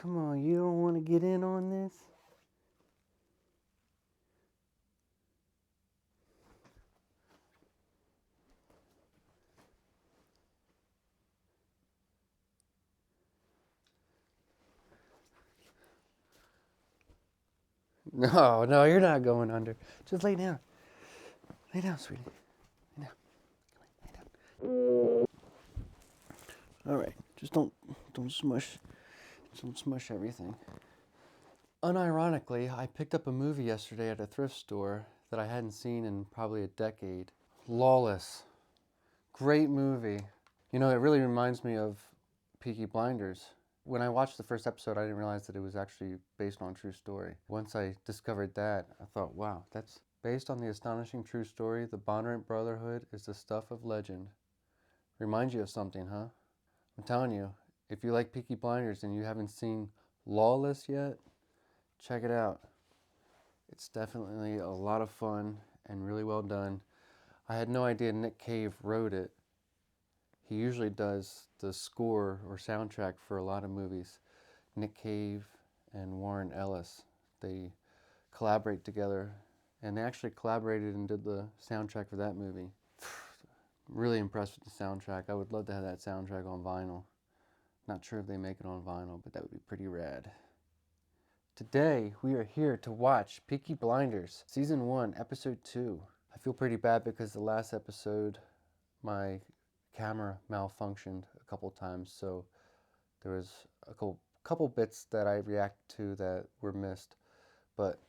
Come on, you don't want to get in on this? No, no, you're not going under. Just lay down. Lay down, sweetie. Lay down. Lay down. All right, just don't smush everything. Unironically, I picked up a movie yesterday at a thrift store that I hadn't seen in probably a decade. Lawless. Great movie. You know, it really reminds me of Peaky Blinders. When I watched the first episode, I didn't realize that it was actually based on a true story. Once I discovered that, I thought, wow, that's based on the astonishing true story. The Bonneret Brotherhood is the stuff of legend. Reminds you of something, huh? I'm telling you, if you like Peaky Blinders and you haven't seen Lawless yet, check it out. It's definitely a lot of fun and really well done. I had no idea Nick Cave wrote it. He usually does the score or soundtrack for a lot of movies. Nick Cave and Warren Ellis, they collaborate together, and they actually collaborated and did the soundtrack for that movie. Really impressed with the soundtrack. I would love to have that soundtrack on vinyl. Not sure if they make it on vinyl, but that would be pretty rad. Today, we are here to watch Peaky Blinders, Season 1, Episode 2. I feel pretty bad because the last episode, my camera malfunctioned a couple times, so there was a couple bits that I react to that were missed, but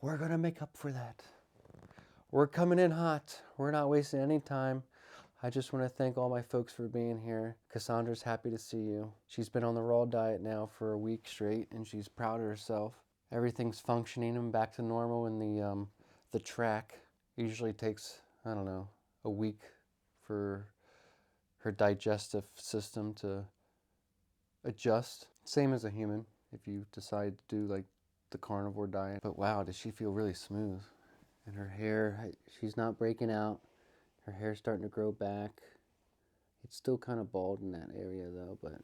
we're gonna make up for that. We're coming in hot. We're not wasting any time. I just want to thank all my folks for being here. Cassandra's happy to see you. She's been on the raw diet now for a week straight, and she's proud of herself. Everything's functioning and back to normal in the track. It usually takes, I don't know, a week for her digestive system to adjust. Same as a human, if you decide to do like the carnivore diet. But wow, does she feel really smooth. And her hair, she's not breaking out. Her hair's starting to grow back. It's still kind of bald in that area though, but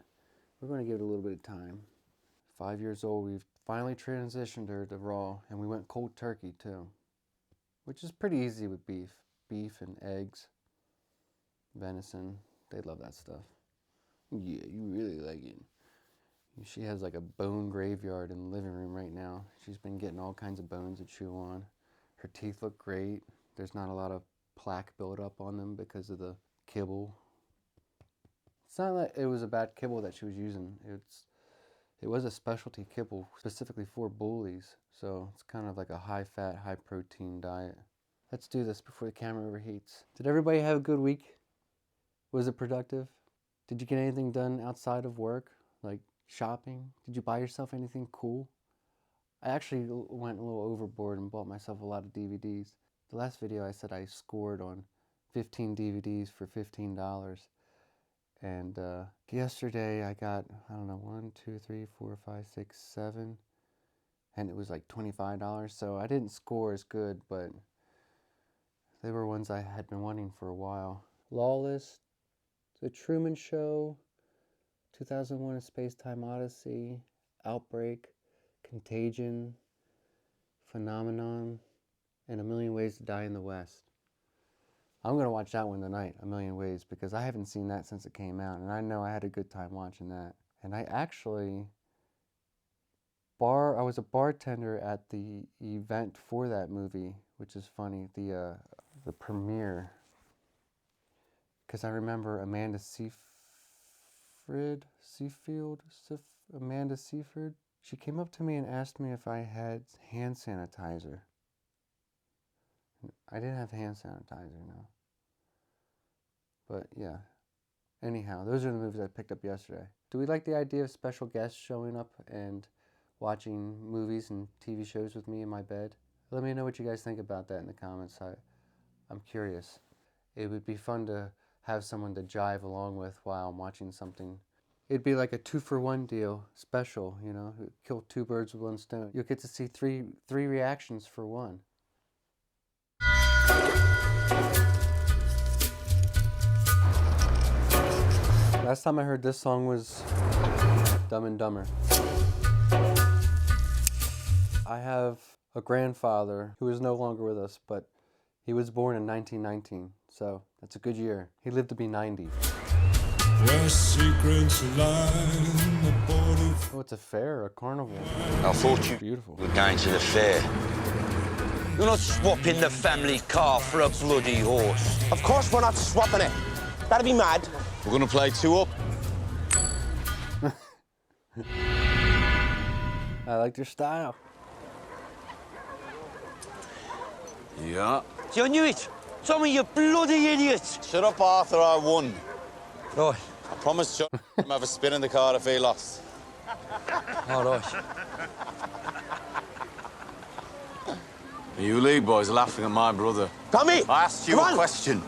we're going to give it a little bit of time. 5 years old, we've finally transitioned her to raw, and we went cold turkey too, which is pretty easy with beef. Beef and eggs, venison. They love that stuff. Yeah, you really like it. She has like a bone graveyard in the living room right now. She's been getting all kinds of bones to chew on. Her teeth look great. There's not a lot of plaque buildup on them because of the kibble. It's not like it was a bad kibble that she was using. It was a specialty kibble specifically for bullies. So it's kind of like a high-fat, high-protein diet. Let's do this before the camera overheats. Did everybody have a good week? Was it productive? Did you get anything done outside of work? Like shopping? Did you buy yourself anything cool? I actually went a little overboard and bought myself a lot of DVDs. The last video I said I scored on 15 DVDs for $15. And yesterday I got, I don't know, 1, 2, 3, 4, 5, 6, 7. And it was like $25. So I didn't score as good, but they were ones I had been wanting for a while. Lawless, The Truman Show, 2001: A Space-Time Odyssey, Outbreak, Contagion, Phenomenon, and A Million Ways to Die in the West. I'm going to watch that one tonight, A Million Ways, because I haven't seen that since it came out, and I know I had a good time watching that. And I actually, I was a bartender at the event for that movie, which is funny, the premiere, because I remember Amanda Seyfried. She came up to me and asked me if I had hand sanitizer. I didn't have hand sanitizer, no. But yeah. Anyhow, those are the movies I picked up yesterday. Do we like the idea of special guests showing up and watching movies and TV shows with me in my bed? Let me know what you guys think about that in the comments. I'm curious. It would be fun to have someone to jive along with while I'm watching something. It'd be like a 2-for-1 deal, special, you know, kill 2 birds with 1 stone. You'll get to see three reactions for 1. Last time I heard this song was Dumb and Dumber. I have a grandfather who is no longer with us, but he was born in 1919, so that's a good year. He lived to be 90. Oh, it's a fair, a carnival. I thought you Beautiful. were going to the fair. You're not swapping the family car for a bloody horse. Of course we're not swapping it. That'd be mad. We're going to play 2 up. I liked your style. Yeah. You knew it. Some of you bloody idiots. Shut up, Arthur, I won. Right. I promised John I'd have a spin in the car if he lost. All right. You lead boys laughing at my brother. Tommy! I asked you come a on. question.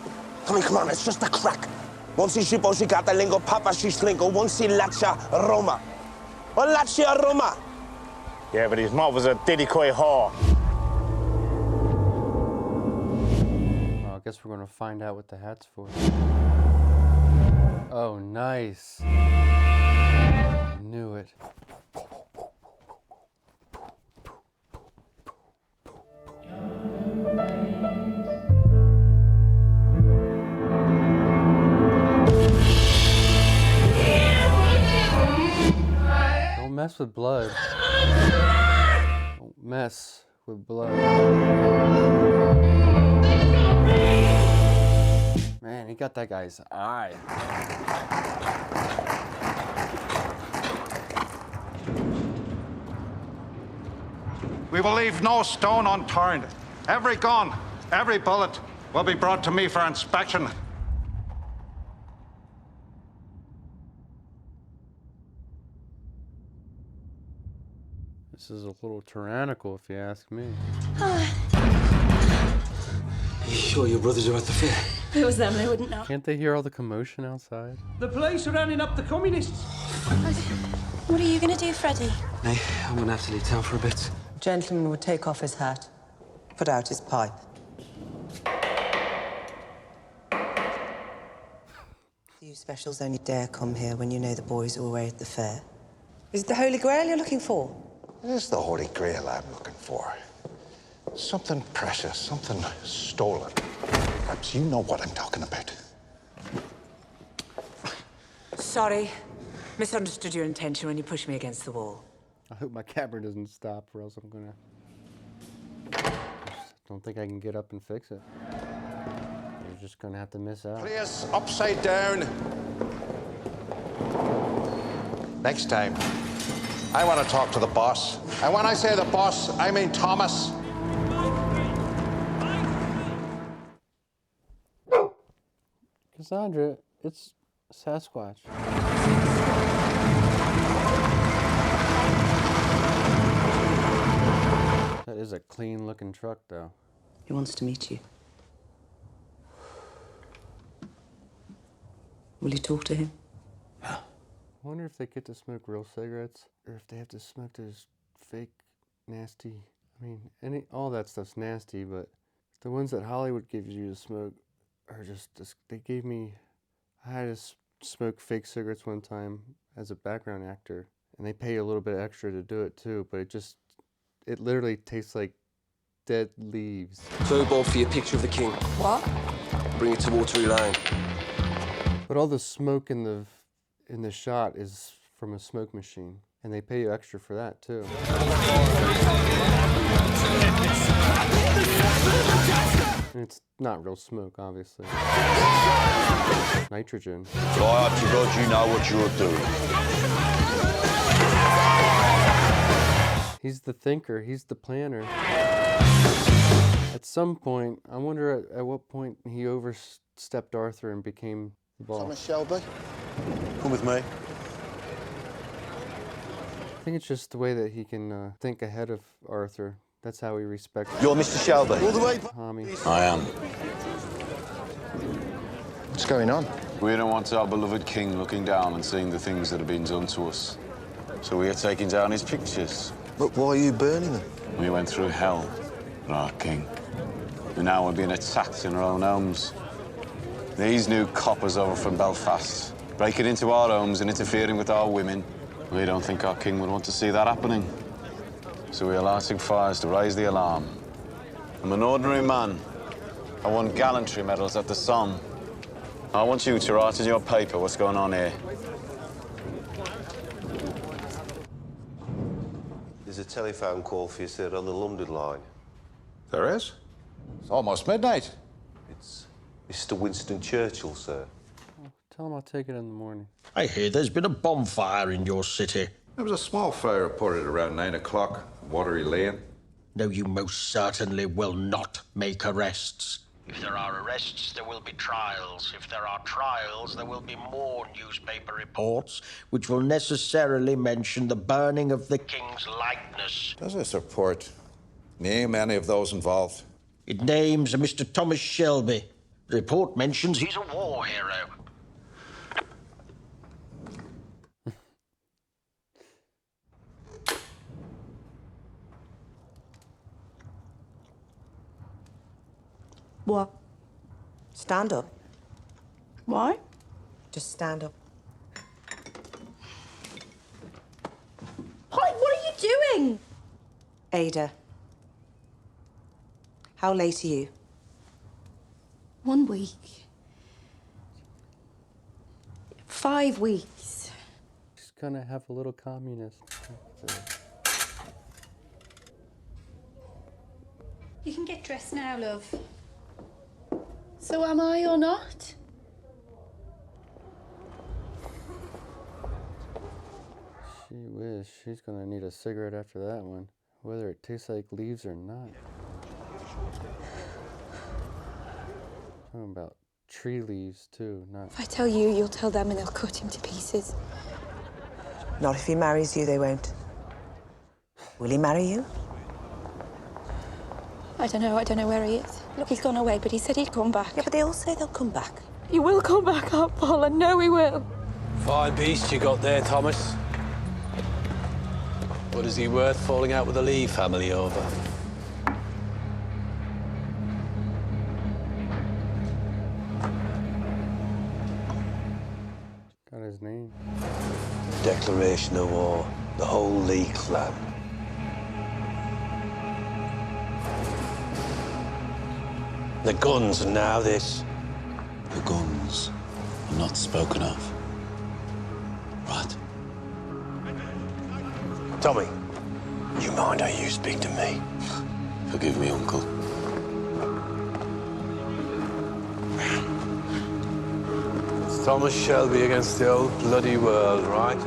Tommy, come on, it's just a crack. Non si scippò lingo, papa si stringo, non si lascia Roma. O lascia Roma. Yeah, but his mother was a diddy-coy whore. Oh, I guess we're gonna find out what the hat's for. Oh, nice. Knew it. Don't mess with blood. Don't mess with blood. Man, he got that guy's eye. We will leave no stone unturned. Every gun, every bullet will be brought to me for inspection. This is a little tyrannical, if you ask me. You sure your brothers are at the fair? If it was them, they wouldn't know. Can't they hear all the commotion outside? The police are rounding up the communists. What are you going to do, Freddie? Hey, I'm going to have to leave town for a bit. Gentleman would take off his hat, put out his pipe. You specials only dare come here when you know the boys are away at the fair. Is it the Holy Grail you're looking for? It is the Holy Grail I'm looking for. Something precious, something stolen. Perhaps you know what I'm talking about. Sorry. Misunderstood your intention when you pushed me against the wall. I hope my camera doesn't stop, or else I'm gonna... I don't think I can get up and fix it. You're just gonna have to miss out. Place upside down. Next time, I want to talk to the boss. And when I say the boss, I mean Thomas. Cassandra, it's Sasquatch. That is a clean-looking truck, though. He wants to meet you. Will you talk to him? I wonder if they get to smoke real cigarettes, or if they have to smoke those fake, nasty... I mean, all that stuff's nasty, but the ones that Hollywood gives you to smoke are just... They gave me... I had to smoke fake cigarettes one time as a background actor, and they pay you a little bit extra to do it, too, but it literally tastes like dead leaves. So bold for your picture of the king. What? Bring it to Watery Line. But all the smoke in the shot is from a smoke machine, and they pay you extra for that too. And it's not real smoke, obviously. Nitrogen. Fly up to God, you know what you're doing. He's the thinker. He's the planner. At some point, I wonder at what point he overstepped Arthur and became the boss. Thomas Shelby, come with me. I think it's just the way that he can think ahead of Arthur. That's how he respects You're Mr. Shelby. All the way. Tommy. I am. What's going on? We don't want our beloved king looking down and seeing the things that have been done to us. So we are taking down his pictures. But why are you burning them? We went through hell for our king. And now we're being attacked in our own homes. These new coppers over from Belfast, breaking into our homes and interfering with our women. We don't think our king would want to see that happening. So we are lighting fires to raise the alarm. I'm an ordinary man. I won gallantry medals at the Somme. I want you to write in your paper what's going on here. There's a telephone call for you, sir, on the London line. There is? It's almost midnight. It's Mr. Winston Churchill, sir. Tell him I'll take it in the morning. I hear there's been a bonfire in your city. There was a small fire reported around 9 o'clock, Watery Lane. No, you most certainly will not make arrests. If there are arrests, there will be trials. If there are trials, there will be more newspaper reports, which will necessarily mention the burning of the king's likeness. Does this report name any of those involved? It names a Mr. Thomas Shelby. The report mentions he's a war hero. What? Stand up. Why? Just stand up. What are you doing? Ada. How late are you? 1 week. 5 weeks. She's gonna have a little communist. You can get dressed now, love. So am I or not? She wish. She's gonna need a cigarette after that one, whether it tastes like leaves or not. Talking about tree leaves too, not. If I tell you, you'll tell them and they'll cut him to pieces. Not if he marries you, they won't. Will he marry you? I don't know where he is. Look, he's gone away, but he said he'd come back. Yeah, but they all say they'll come back. He will come back, Aunt Paul, I know he will. Fine beast you got there, Thomas. What is he worth falling out with the Lee family over? Got his name. Declaration of war. The whole Lee clan. The guns, and now this. The guns are not spoken of. Right? Tommy, you mind how you speak to me? Forgive me, Uncle. It's Thomas Shelby against the old bloody world, right?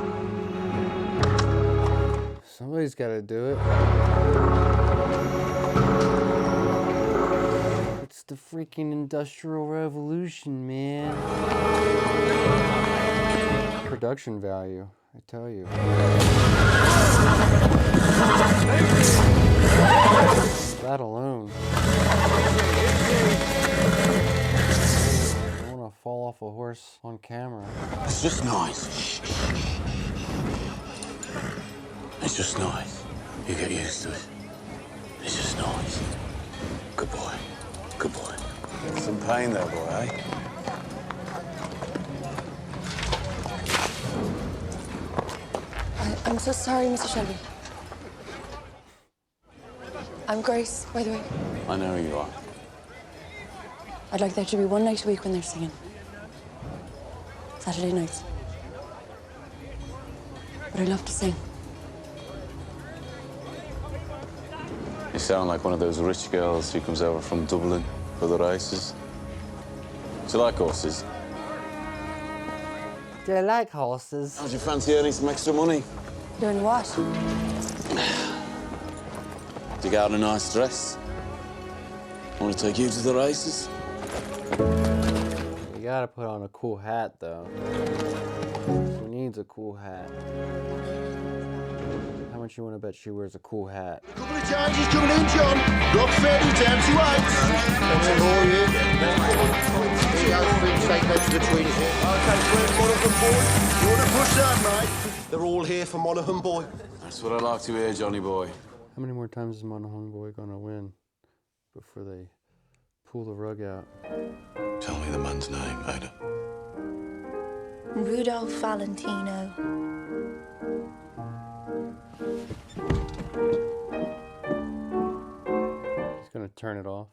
Somebody's gotta do it. It's the freaking Industrial Revolution, man. Production value, I tell you. That alone. I want to fall off a horse on camera. It's just noise. It's just noise. You get used to it. It's just noise. Good boy. Good boy. Some pain there, boy, eh? I'm so sorry, Mr. Shelby. I'm Grace, by the way. I know who you are. I'd like there to be one night a week when they're singing. Saturday nights. But I love to sing. You sound like one of those rich girls who comes over from Dublin for the races. Do you like horses? Do you like horses? How'd you fancy earning some extra money? Doing what? Dig out a nice dress. Want to take you to the races? You gotta put on a cool hat, though. She needs a cool hat. How much you want to bet she wears a cool hat? A couple of charges coming in, John. Rock 30 times 2 whites. That's an all here. He has been taken out to the tweed here. Okay, where's Monaghan boy? You want to push that, mate? They're all here for Monaghan boy. That's what I like to hear, Johnny boy. How many more times is Monaghan boy gonna win before they pull the rug out? Tell me the man's name, Ada. Rudolph Valentino. turn it off.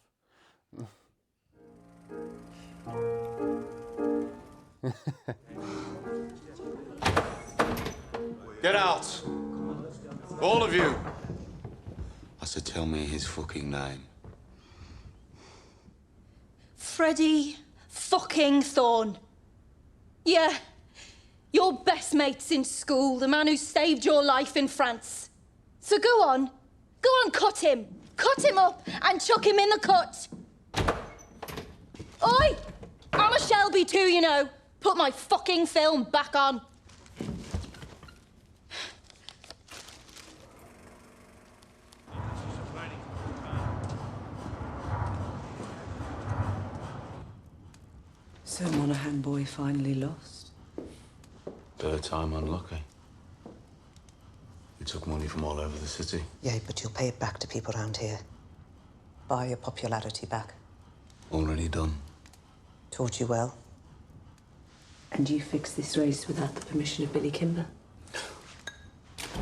Get out! All of you! I said, tell me his fucking name. Freddie fucking Thorne. Yeah. Your best mate since school, the man who saved your life in France. So go on, cut him. Cut him up and chuck him in the cut. Oi! I'm a Shelby too, you know. Put my fucking film back on. So Monaghan boy finally lost? Third time unlucky. We took money from all over the city. Yeah, but you'll pay it back to people around here. Buy your popularity back. Already done. Taught you well. And you fixed this race without the permission of Billy Kimber?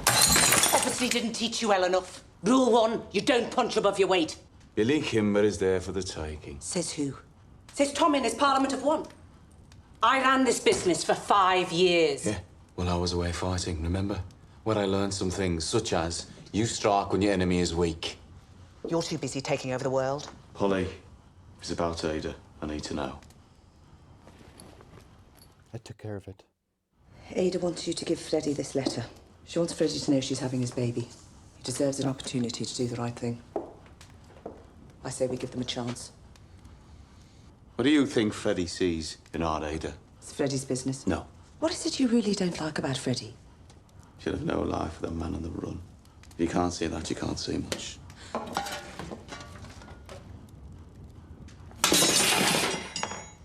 Obviously didn't teach you well enough. Rule 1, you don't punch above your weight. Billy Kimber is there for the taking. Says who? Says Tom in his Parliament of One. I ran this business for 5 years. Yeah, well, I was away fighting, remember? Where I learned some things, such as you strike when your enemy is weak. You're too busy taking over the world. Polly, it's about Ada. I need to know. I took care of it. Ada wants you to give Freddie this letter. She wants Freddie to know she's having his baby. He deserves an opportunity to do the right thing. I say we give them a chance. What do you think Freddie sees in our Ada? It's Freddie's business. No. What is it you really don't like about Freddie? Should have no life with a man on the run. If you can't see that, you can't see much.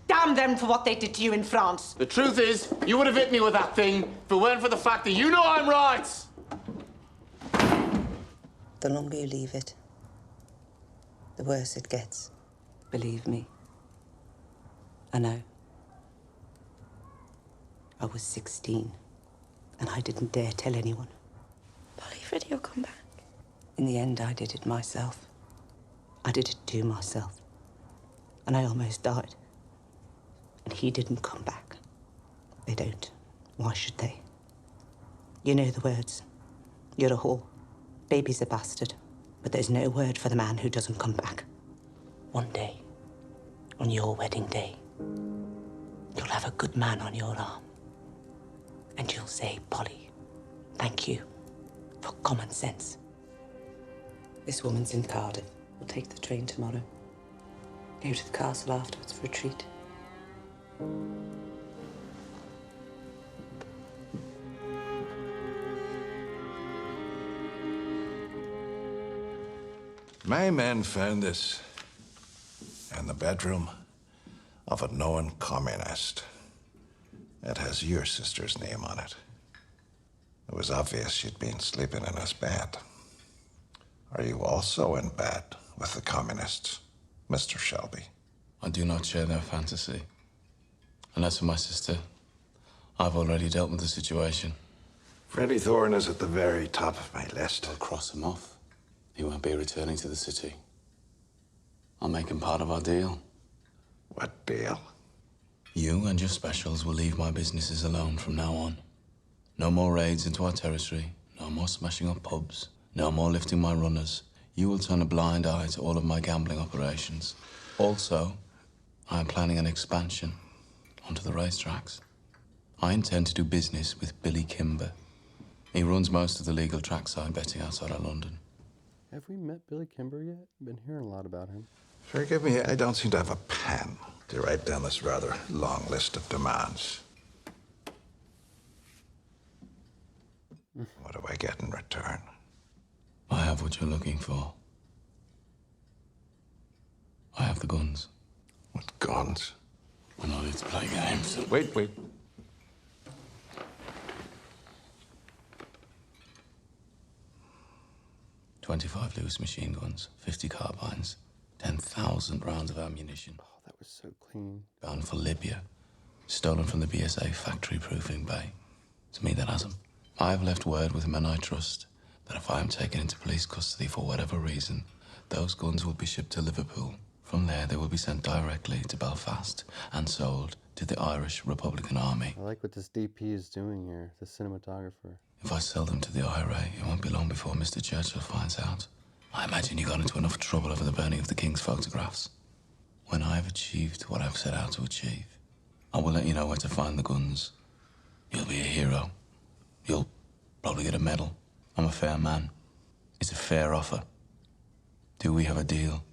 Damn them for what they did to you in France. The truth is, you would have hit me with that thing if it weren't for the fact that you know I'm right! The longer you leave it, the worse it gets. Believe me. I know. I was 16, and I didn't dare tell anyone. Polly, Freddie will come back. In the end, I did it myself. I did it to myself. And I almost died. And he didn't come back. They don't. Why should they? You know the words. You're a whore. Baby's a bastard. But there's no word for the man who doesn't come back. One day, on your wedding day, you'll have a good man on your arm. And you'll say, Polly, thank you for common sense. This woman's in Cardiff. We'll take the train tomorrow. Go to the castle afterwards for a treat. My men found this in the bedroom of a known communist. It has your sister's name on it. It was obvious she'd been sleeping in his bed. Are you also in bed with the communists, Mr. Shelby? I do not share their fantasy. And as for my sister, I've already dealt with the situation. Freddie Thorne is at the very top of my list. I'll cross him off. He won't be returning to the city. I'll make him part of our deal. What deal? You and your specials will leave my businesses alone from now on. No more raids into our territory, no more smashing up pubs, no more lifting my runners. You will turn a blind eye to all of my gambling operations. Also, I am planning an expansion onto the racetracks. I intend to do business with Billy Kimber. He runs most of the legal trackside betting outside of London. Have we met Billy Kimber yet? Been hearing a lot about him. Forgive me, I don't seem to have a pen to write down this rather long list of demands. What do I get in return? I have what you're looking for. I have the guns. What guns? We're not here to play games. Wait. 25 Lewis machine guns, 50 carbines, 10,000 rounds of ammunition. Oh, that was so clean. Bound for Libya, stolen from the BSA factory proofing bay. It's me that has them. I have left word with men I trust that if I am taken into police custody for whatever reason, Those guns will be shipped to Liverpool. From there, they will be sent directly to Belfast and sold to the Irish Republican Army. I like what this DP is doing here, the cinematographer. If I sell them to the IRA, it won't be long before Mr. Churchill finds out. I imagine you got into enough trouble over the burning of the King's photographs. When I've achieved what I've set out to achieve, I will let you know where to find the guns. You'll be a hero. You'll probably get a medal. I'm a fair man. It's a fair offer. Do we have a deal?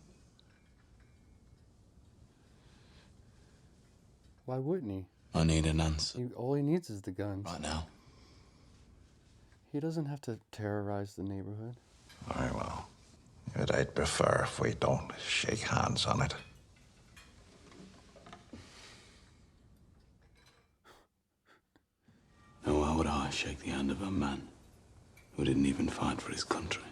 Why wouldn't he? I need an answer. All he needs is the guns. Right now. He doesn't have to terrorize the neighborhood. Very well. Yet I'd prefer if we don't shake hands on it. And why would I shake the hand of a man who didn't even fight for his country?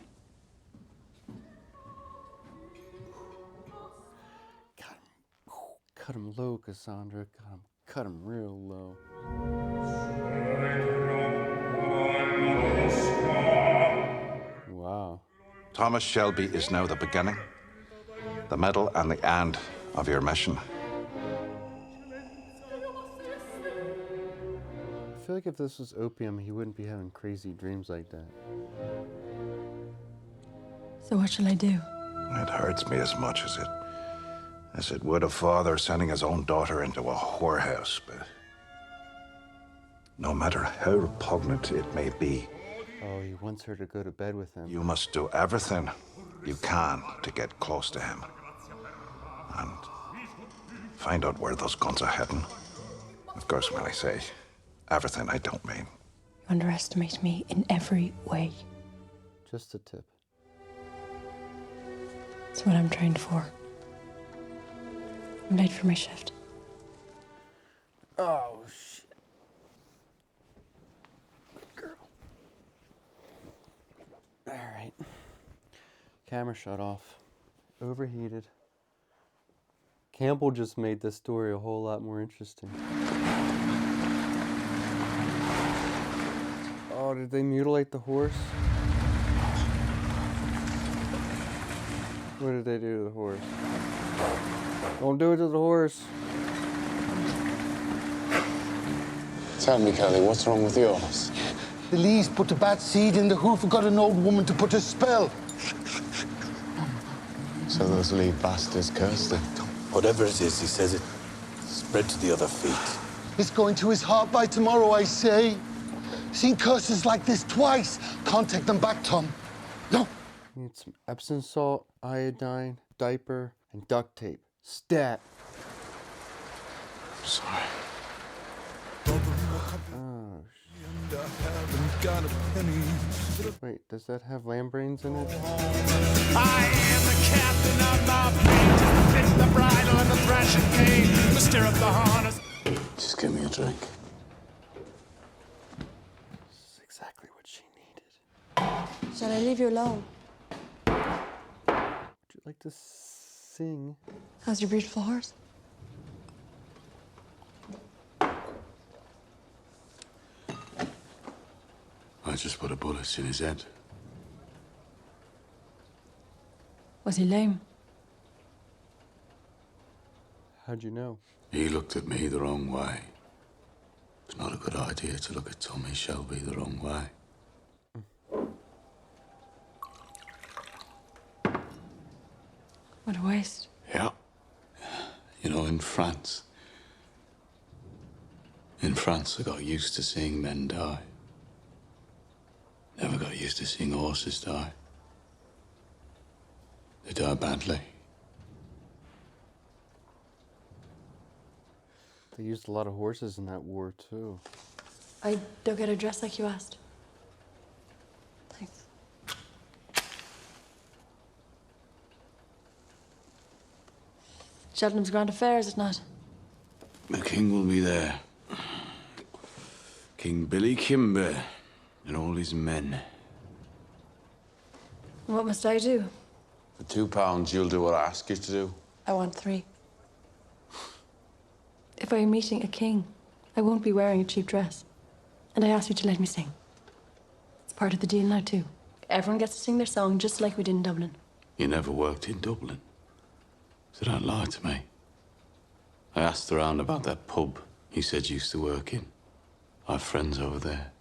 Cut him low, Cassandra. Cut him real low. Wow. Thomas Shelby is now the beginning, the middle, and the end of your mission. I feel like if this was opium, he wouldn't be having crazy dreams like that. So what shall I do? It hurts me as much as it would a father sending his own daughter into a whorehouse, but no matter how repugnant it may be, Oh, he wants her to go to bed with him. you must do everything you can to get close to him and find out where those guns are heading. Of course, when I say everything, I don't mean. You underestimate me in every way. Just a tip. It's what I'm trained for. I'm late for my shift. Oh, shit. Good girl. All right. Camera shut off. Overheated. Campbell just made this story a whole lot more interesting. Oh, did they mutilate the horse? What did they do to the horse? Don't do it to the horse. Tell me, Kelly, what's wrong with yours? The Lees put a bad seed in the hoof and got an old woman to put a spell. So those Lee bastards cursed him. Whatever it is, he says it spread to the other feet. It's going to his heart by tomorrow, I say. Seen curses like this twice. Can't take them back, Tom. No. Need some Epsom salt, iodine, diaper, and duct tape. Stat. Sorry. Oh, wait, does that have lamb brains in it? I am the captain of my plane, just to fit the bridle and the thrashing cane, to stir up the harness. Just give me a drink. This is exactly what she needed. Shall I leave you alone? Would you like to sing? How's your beautiful horse? I just put a bullet in his head. Was he lame? How'd you know? He looked at me the wrong way. It's not a good idea to look at Tommy Shelby the wrong way. What a waste. Yeah. You know, in France, I got used to seeing men die. Never got used to seeing horses die. They die badly. They used a lot of horses in that war, too. I don't get a dress like you asked. Thanks. Cheltenham's grand affair, is it not? The king will be there. King Billy Kimber and all his men. What must I do? For £2, you'll do what I ask you to do. I want 3. If I am meeting a king, I won't be wearing a cheap dress. And I ask you to let me sing. It's part of the deal now, too. Everyone gets to sing their song just like we did in Dublin. You never worked in Dublin, so don't lie to me. I asked around about that pub you said you used to work in. I have friends over there.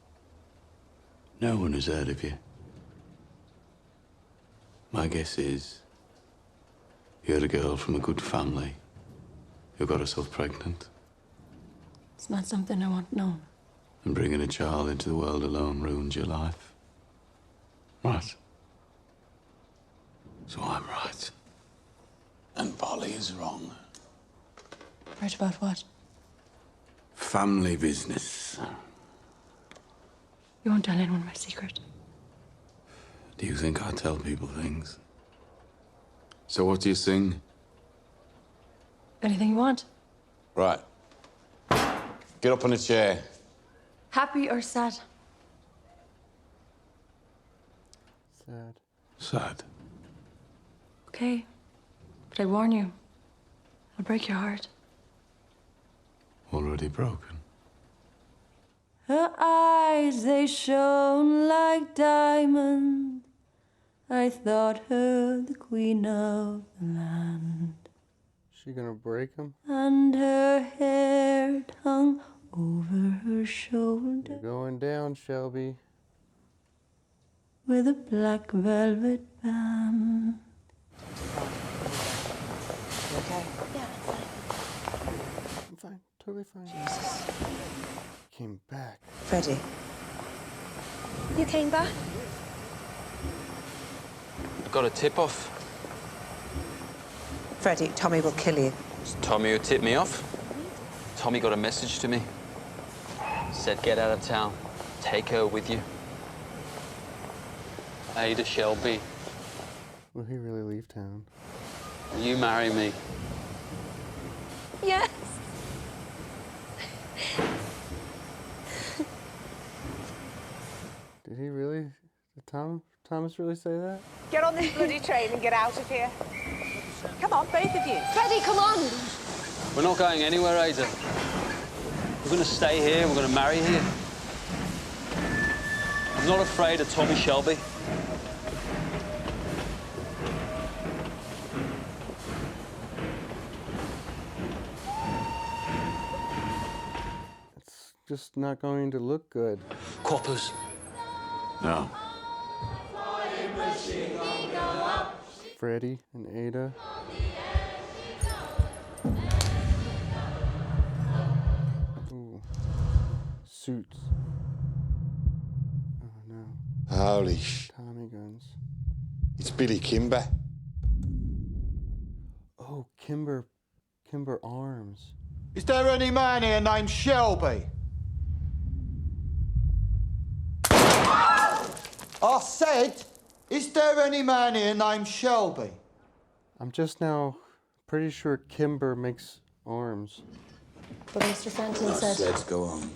No one has heard of you. My guess is you're a girl from a good family who got herself pregnant. It's not something I want known. And bringing a child into the world alone ruined your life. Right. So I'm right. And Polly is wrong. Right about what? Family business. You won't tell anyone my secret. Do you think I tell people things? So what do you sing? Anything you want. Right. Get up on a chair. Happy or sad? Sad. Sad. Okay. But I warn you, I'll break your heart. Already broken. Her eyes, they shone like diamonds. I thought her the queen of the land. She gonna break him? And her hair hung over her shoulder. You're going down, Shelby. With a black velvet band. You okay? Yeah, I'm fine. Totally fine. Jesus. Came back. Freddie. You came back? Got a tip-off. Freddie, Tommy will kill you. It's Tommy who tipped me off. Tommy got a message to me. Said get out of town. Take her with you. Ada Shelby, Will he really leave town? will you marry me? Yes. Did he really? Did Thomas really say that? Get on this bloody train and get out of here. Come on, both of you. Freddie, come on. We're not going anywhere, Ada. We're going to stay here. We're going to marry here. I'm not afraid of Tommy Shelby. It's just not going to look good. Coppers. No. Freddie and Ada. Ooh. Suits. Oh no. Holy sh... Tommy guns. It's Billy Kimber. Oh, Kimber Arms. Is there any man here named Shelby? I said, is there any man here named Shelby? I'm just now pretty sure Kimber makes arms. But Mr. Fenton said... Let's go on.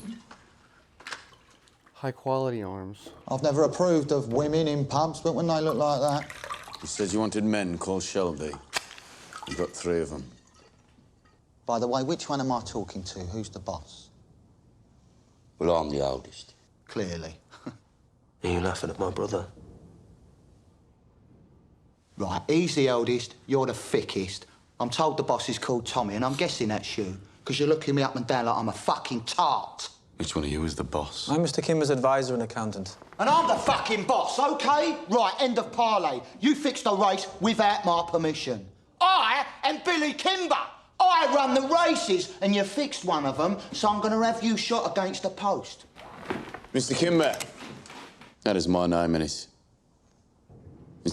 High quality arms. I've never approved of women in pumps, but when they look like that... You said you wanted men called Shelby. You got 3 of them. By the way, which one am I talking to? Who's the boss? Well, I'm the oldest. Clearly. Are you laughing at my brother? Right, he's the oldest, you're the thickest. I'm told the boss is called Tommy, and I'm guessing that's you, because you're looking me up and down like I'm a fucking tart. Which one of you is the boss? I'm Mr. Kimber's advisor and accountant. And I'm the fucking boss, OK? Right, end of parley. You fixed the race without my permission. I am Billy Kimber. I run the races, and you fixed one of them, so I'm going to have you shot against the post. Mr. Kimber. That is my name, and it's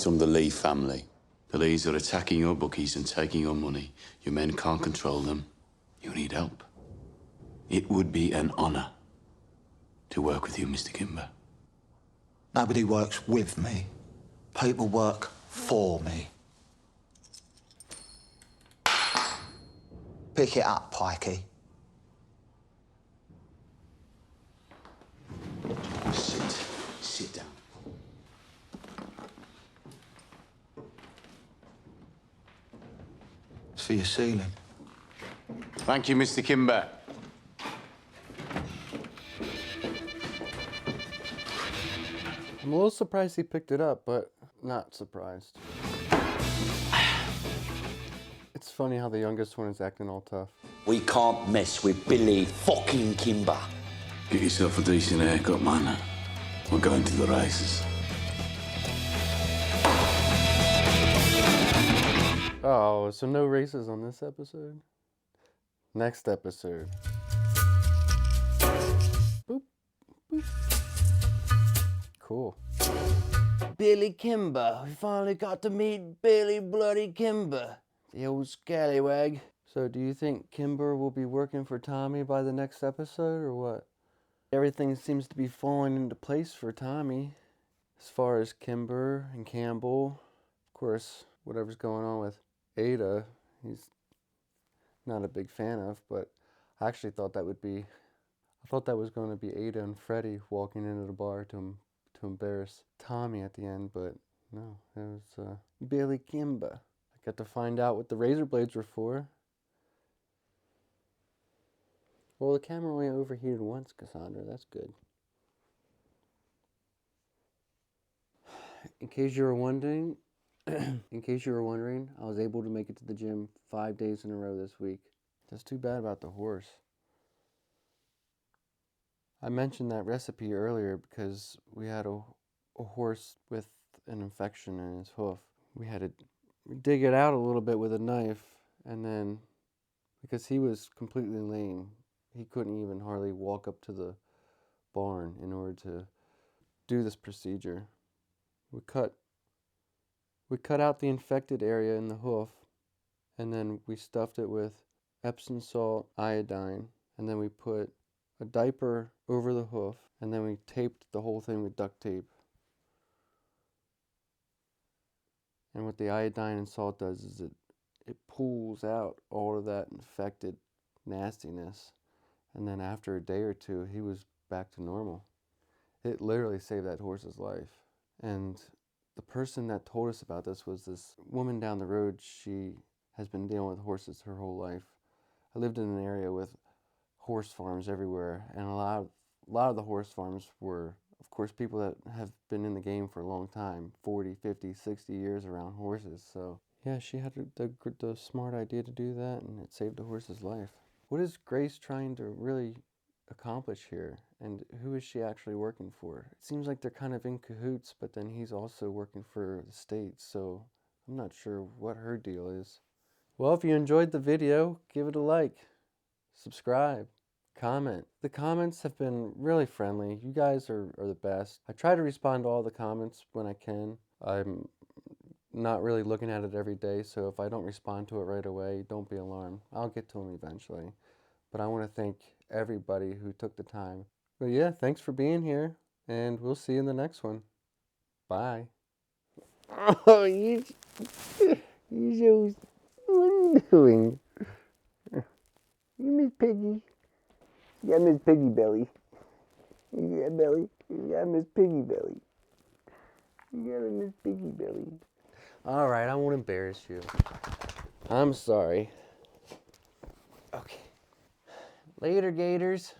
from the Lee family. The Lees are attacking your bookies and taking your money. Your men can't control them. You need help. It would be an honour to work with you, Mr. Kimber. Nobody works with me. People work for me. Pick it up, Pikey. Sit down. It's for your ceiling. Thank you, Mr. Kimber. I'm a little surprised he picked it up, but not surprised. funny how the youngest one is acting all tough. We can't mess with Billy fucking Kimber. Get yourself a decent haircut, man. We're going to the races. Oh, so no races on this episode? Next episode. Boop, boop. Cool. Billy Kimber. We finally got to meet Billy Bloody Kimber. The old scallywag. So do you think Kimber will be working for Tommy by the next episode, or what? Everything seems to be falling into place for Tommy. As far as Kimber and Campbell, of course, whatever's going on with Ada, he's not a big fan of, but I actually thought that was going to be Ada and Freddie walking into the bar to embarrass Tommy at the end, but no, it was Billy Kimber. I got to find out what the razor blades were for. Well, the camera only overheated once, Cassandra. That's good. In case you were wondering, I was able to make it to the gym 5 days in a row this week. That's too bad about the horse. I mentioned that recipe earlier because we had a horse with an infection in his hoof. We had to dig it out a little bit with a knife, and then because he was completely lame, he couldn't even hardly walk up to the barn in order to do this procedure. We cut out the infected area in the hoof, and then we stuffed it with Epsom salt, iodine, and then we put a diaper over the hoof, and then we taped the whole thing with duct tape. And what the iodine and salt does is it pulls out all of that infected nastiness, and then after a day or two, he was back to normal. It literally saved that horse's life. And the person that told us about this was this woman down the road. She has been dealing with horses her whole life. I lived in an area with horse farms everywhere, and a lot of the horse farms were, of course, people that have been in the game for a long time, 40, 50, 60 years around horses. So yeah, she had the smart idea to do that, and it saved the horse's life. What is Grace trying to really accomplish here, and who is she actually working for? It seems like they're kind of in cahoots, but then he's also working for the state, so I'm not sure what her deal is. Well, if you enjoyed the video, give it a like, subscribe, comment. The comments have been really friendly. You guys are the best. I try to respond to all the comments when I can. I'm not really looking at it every day, so if I don't respond to it right away, don't be alarmed. I'll get to them eventually. But I want to thank everybody who took the time. But yeah, thanks for being here, and we'll see you in the next one. Bye. Oh, you so... What are you doing? You Miss Piggy. You got Miss Piggy belly. You got belly. You got Miss Piggy belly. You got a Miss Piggy belly. All right, I won't embarrass you. I'm sorry. Okay. Later, Gators.